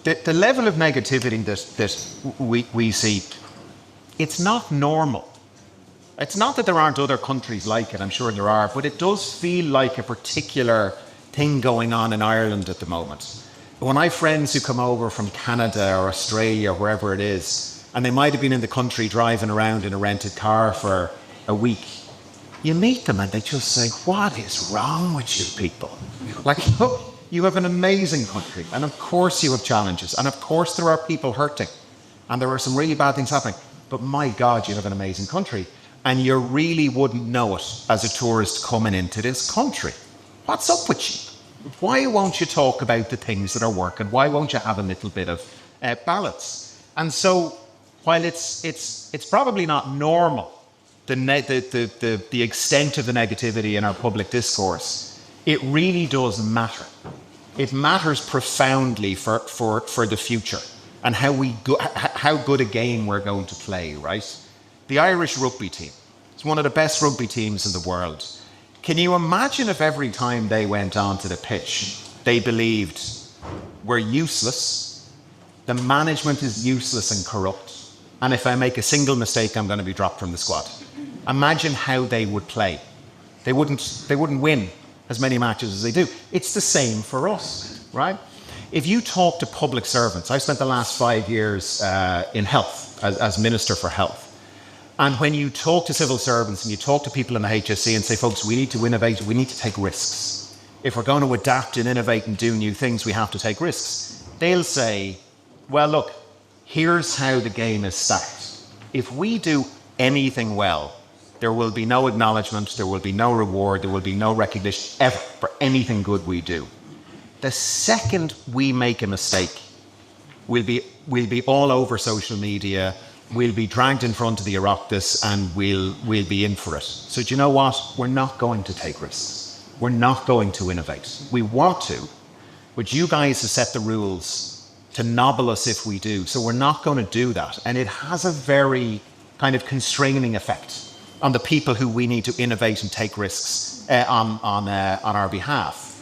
the level of negativity that we see, it's not normal. It's not that there aren't other countries like it, I'm sure there are, but it does feel like a particular thing going on in Ireland at the moment. When I have friends who come over from Canada or Australia or wherever it is, and they might have been in the country driving around in a rented car for a week, you meet them and they just say, what is wrong with you people? Like, look, you have an amazing country, and of course you have challenges, and of course there are people hurting, and there are some really bad things happening, but my God, you have an amazing country. And you really wouldn't know it as a tourist coming into this country. What's up with you? Why won't you talk about the things that are working? Why won't you have a little bit of balance? And so, while it's probably not normal, the extent of the negativity in our public discourse, it really does matter. It matters profoundly for the future and how good a game we're going to play, right? The Irish rugby team. It's one of the best rugby teams in the world. Can you imagine if every time they went onto the pitch, they believed we're useless, the management is useless and corrupt, and if I make a single mistake, I'm going to be dropped from the squad? Imagine how they would play. They wouldn't win as many matches as they do. It's the same for us, right? If you talk to public servants, I've spent the last 5 years in health, as Minister for Health. And when you talk to civil servants and you talk to people in the HSE and say, folks, we need to innovate, we need to take risks. If we're going to adapt and innovate and do new things, we have to take risks. They'll say, well, look, here's how the game is stacked. If we do anything well, there will be no acknowledgement, there will be no reward, there will be no recognition ever for anything good we do. The second we make a mistake, we'll be all over social media, we'll be dragged in front of the Oireachtas, and we'll be in for it. So do you know what? We're not going to take risks. We're not going to innovate. We want to, but you guys have set the rules to nobble us if we do. So we're not going to do that. And it has a very kind of constraining effect on the people who we need to innovate and take risks on our behalf.